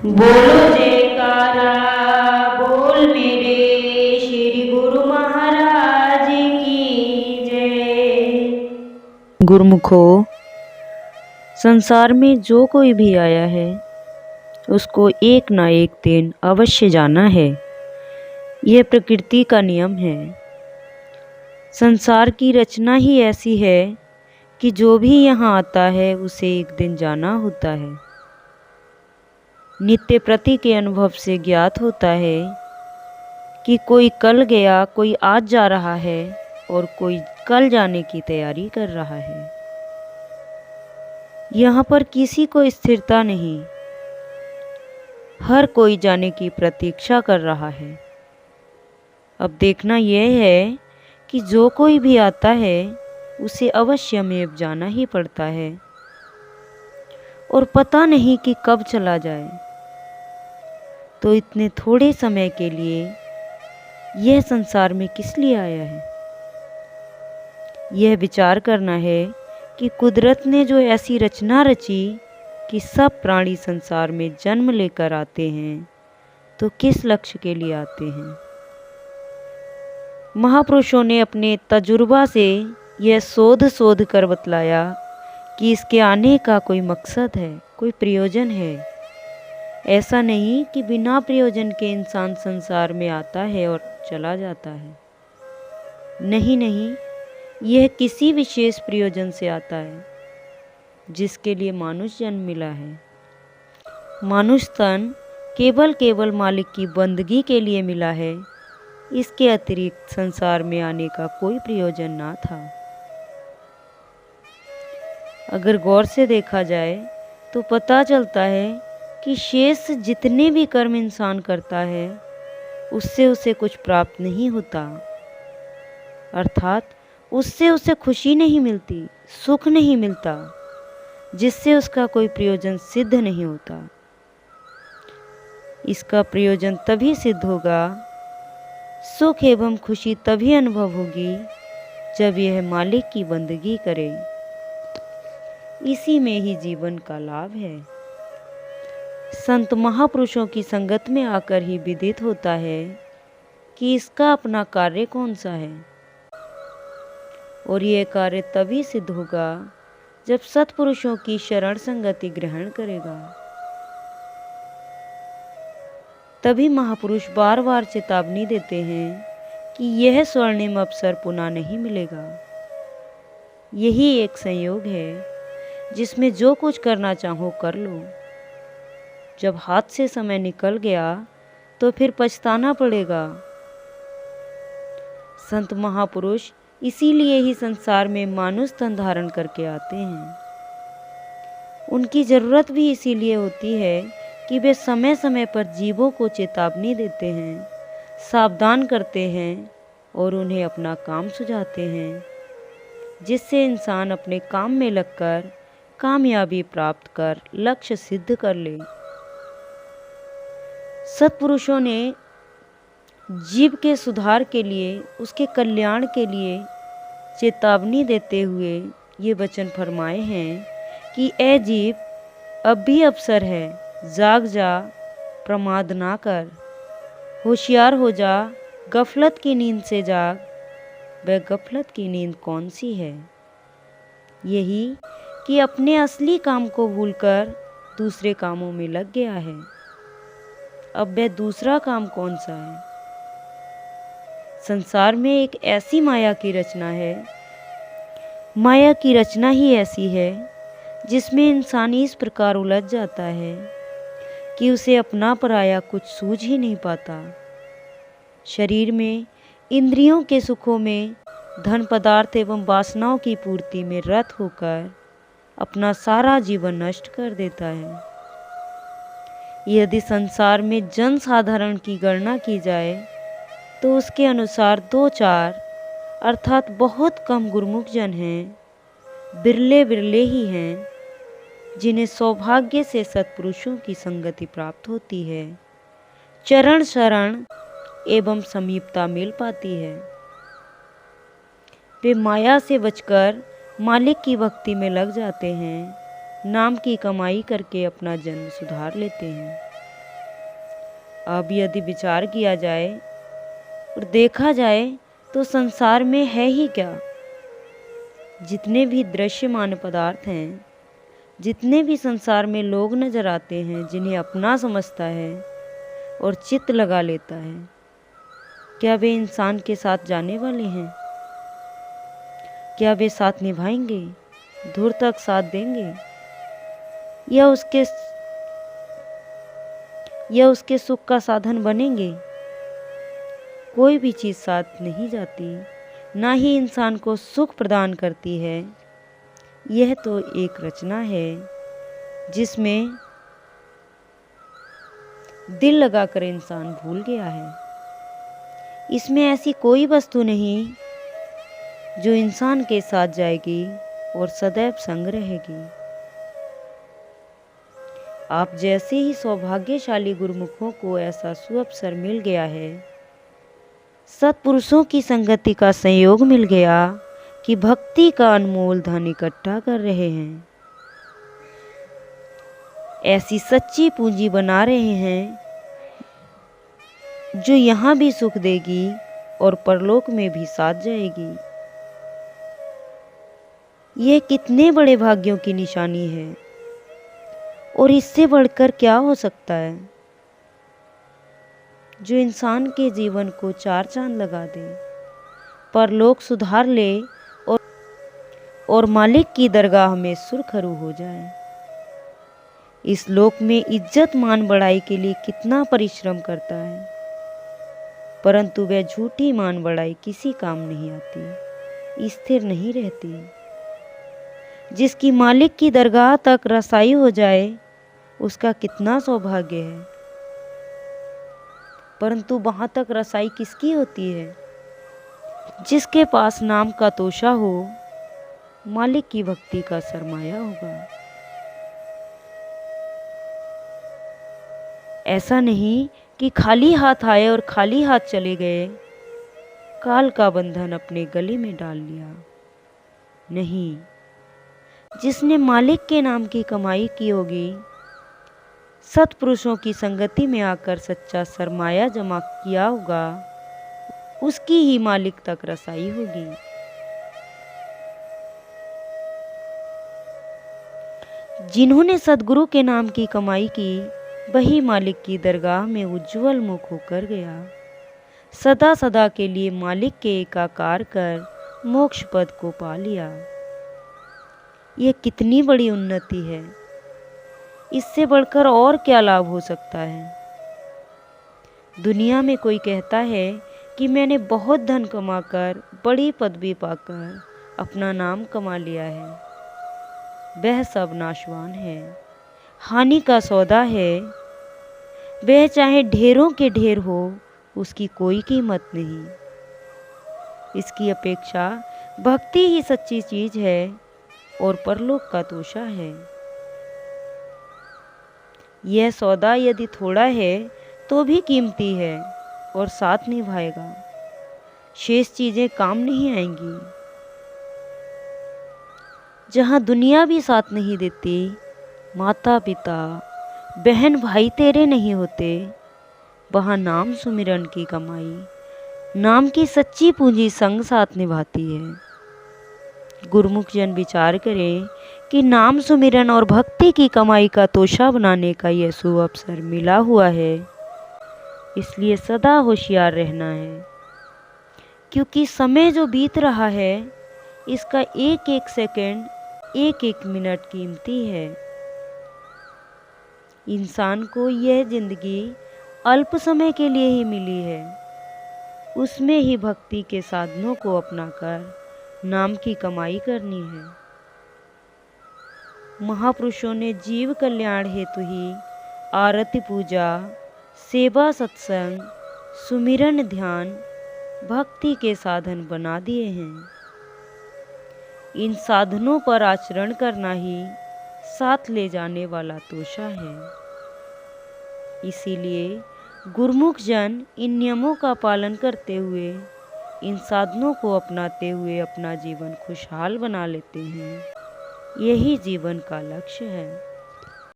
बोलो जयकारा बोल मेरे श्री गुरु महाराज की जय। गुरुमुखो, संसार में जो कोई भी आया है उसको एक ना एक दिन अवश्य जाना है। यह प्रकृति का नियम है। संसार की रचना ही ऐसी है कि जो भी यहाँ आता है उसे एक दिन जाना होता है। नित्य प्रति के अनुभव से ज्ञात होता है कि कोई कल गया, कोई आज जा रहा है और कोई कल जाने की तैयारी कर रहा है। यहाँ पर किसी को स्थिरता नहीं, हर कोई जाने की प्रतीक्षा कर रहा है। अब देखना यह है कि जो कोई भी आता है उसे अवश्यमेव जाना ही पड़ता है और पता नहीं कि कब चला जाए। तो इतने थोड़े समय के लिए यह संसार में किस लिए आया है? यह विचार करना है कि कुदरत ने जो ऐसी रचना रची कि सब प्राणी संसार में जन्म लेकर आते हैं, तो किस लक्ष्य के लिए आते हैं? महापुरुषों ने अपने तजुर्बा से यह शोध कर बतलाया कि इसके आने का कोई मकसद है, कोई प्रयोजन है। ऐसा नहीं कि बिना प्रयोजन के इंसान संसार में आता है और चला जाता है। नहीं नहीं, यह किसी विशेष प्रयोजन से आता है जिसके लिए मानुष जन्म मिला है। मानुष तन केवल मालिक की बंदगी के लिए मिला है। इसके अतिरिक्त संसार में आने का कोई प्रयोजन ना था। अगर गौर से देखा जाए तो पता चलता है कि शेष जितने भी कर्म इंसान करता है उससे उसे कुछ प्राप्त नहीं होता, अर्थात उससे उसे खुशी नहीं मिलती, सुख नहीं मिलता, जिससे उसका कोई प्रयोजन सिद्ध नहीं होता। इसका प्रयोजन तभी सिद्ध होगा, सुख एवं खुशी तभी अनुभव होगी जब यह मालिक की बंदगी करे। इसी में ही जीवन का लाभ है। संत महापुरुषों की संगत में आकर ही विदित होता है कि इसका अपना कार्य कौन सा है, और यह कार्य तभी सिद्ध होगा जब सत्पुरुषों की शरण संगति ग्रहण करेगा। तभी महापुरुष बार बार चेतावनी देते हैं कि यह स्वर्णिम अवसर पुनः नहीं मिलेगा। यही एक संयोग है जिसमें जो कुछ करना चाहो कर लो। जब हाथ से समय निकल गया तो फिर पछताना पड़ेगा। संत महापुरुष इसीलिए ही संसार में मानुष तन धारण करके आते हैं। उनकी जरूरत भी इसीलिए होती है कि वे समय समय पर जीवों को चेतावनी देते हैं, सावधान करते हैं और उन्हें अपना काम सुझाते हैं, जिससे इंसान अपने काम में लगकर कामयाबी प्राप्त कर लक्ष्य सिद्ध कर ले। सत्पुरुषों ने जीव के सुधार के लिए, उसके कल्याण के लिए चेतावनी देते हुए ये वचन फरमाए हैं कि ए जीव, अब भी अवसर है, जाग जा, प्रमाद ना कर, होशियार हो जा, गफलत की नींद से जाग। वह गफलत की नींद कौन सी है? यही कि अपने असली काम को भूलकर दूसरे कामों में लग गया है। अब वह दूसरा काम कौन सा है? संसार में एक ऐसी माया की रचना है, माया की रचना ही ऐसी है जिसमें इंसान इस प्रकार उलझ जाता है कि उसे अपना पराया कुछ सूझ ही नहीं पाता। शरीर में, इंद्रियों के सुखों में, धन पदार्थ एवं वासनाओं की पूर्ति में रत होकर अपना सारा जीवन नष्ट कर देता है। यदि संसार में जन साधारण की गणना की जाए तो उसके अनुसार 2-4 अर्थात बहुत कम गुरुमुख जन हैं, बिरले बिरले ही हैं, जिन्हें सौभाग्य से सत्पुरुषों की संगति प्राप्त होती है, चरण शरण एवं समीपता मिल पाती है। वे माया से बचकर मालिक की भक्ति में लग जाते हैं, नाम की कमाई करके अपना जन्म सुधार लेते हैं। अब यदि विचार किया जाए और देखा जाए तो संसार में है ही क्या। जितने भी दृश्यमान पदार्थ हैं, जितने भी संसार में लोग नजर आते हैं जिन्हें अपना समझता है और चित्त लगा लेता है, क्या वे इंसान के साथ जाने वाले हैं? क्या वे साथ निभाएंगे, दूर तक साथ देंगे, या उसके सुख का साधन बनेंगे? कोई भी चीज़ साथ नहीं जाती, ना ही इंसान को सुख प्रदान करती है। यह तो एक रचना है जिसमें दिल लगाकर इंसान भूल गया है। इसमें ऐसी कोई वस्तु नहीं जो इंसान के साथ जाएगी और सदैव संग रहेगी। आप जैसे ही सौभाग्यशाली गुरुमुखों को ऐसा सुअवसर मिल गया है, सत्पुरुषों की संगति का संयोग मिल गया कि भक्ति का अनमोल धन इकट्ठा कर रहे हैं, ऐसी सच्ची पूंजी बना रहे हैं जो यहाँ भी सुख देगी और परलोक में भी साथ जाएगी। यह कितने बड़े भाग्यों की निशानी है, और इससे बढ़कर क्या हो सकता है जो इंसान के जीवन को चार चांद लगा दे, परलोक सुधार ले और मालिक की दरगाह में सुरखरू हो जाए। इस लोक में इज्जत मान बढ़ाई के लिए कितना परिश्रम करता है, परंतु वह झूठी मान बढ़ाई किसी काम नहीं आती, स्थिर नहीं रहती। जिसकी मालिक की दरगाह तक रसाई हो जाए, उसका कितना सौभाग्य है। परंतु वहां तक रसाई किसकी होती है? जिसके पास नाम का तोशा हो, मालिक की भक्ति का सरमाया होगा। ऐसा नहीं कि खाली हाथ आए और खाली हाथ चले गए, काल का बंधन अपने गले में डाल लिया। नहीं, जिसने मालिक के नाम की कमाई की होगी, सत्पुरुषों की संगति में आकर सच्चा सरमाया जमा किया होगा, उसकी ही मालिक तक रसाई होगी। जिन्होंने सद्गुरु के नाम की कमाई की, वही मालिक की दरगाह में उज्जवल मुख होकर गया। सदा सदा के लिए मालिक के एकाकार कर मोक्ष पद को पा लिया। यह कितनी बड़ी उन्नति है, इससे बढ़कर और क्या लाभ हो सकता है। दुनिया में कोई कहता है कि मैंने बहुत धन कमाकर, बड़ी पदवी पाकर अपना नाम कमा लिया है। वह सब नाशवान है, हानि का सौदा है। वह चाहे ढेरों के ढेर हो, उसकी कोई कीमत नहीं। इसकी अपेक्षा भक्ति ही सच्ची चीज है और परलोक का तोशा है। यह सौदा यदि थोड़ा है तो भी कीमती है और साथ निभाएगा। शेष चीजें काम नहीं आएंगी। जहां दुनिया भी साथ नहीं देती, माता पिता बहन भाई तेरे नहीं होते, वहां नाम सुमिरन की कमाई, नाम की सच्ची पूंजी संग साथ निभाती है। गुरुमुख जन विचार करें कि नाम सुमिरन और भक्ति की कमाई का तोशा बनाने का यह सुअवसर मिला हुआ है, इसलिए सदा होशियार रहना है। क्योंकि समय जो बीत रहा है, इसका एक एक सेकंड, एक एक मिनट कीमती है। इंसान को यह जिंदगी अल्प समय के लिए ही मिली है, उसमें ही भक्ति के साधनों को अपनाकर नाम की कमाई करनी है। महापुरुषों ने जीव कल्याण हेतु ही आरती पूजा, सेवा, सत्संग, सुमिरन, ध्यान, भक्ति के साधन बना दिए हैं। इन साधनों पर आचरण करना ही साथ ले जाने वाला तोशा है। इसीलिए गुरुमुख जन इन नियमों का पालन करते हुए, इन साधनों को अपनाते हुए अपना जीवन खुशहाल बना लेते हैं। यही जीवन का लक्ष्य है।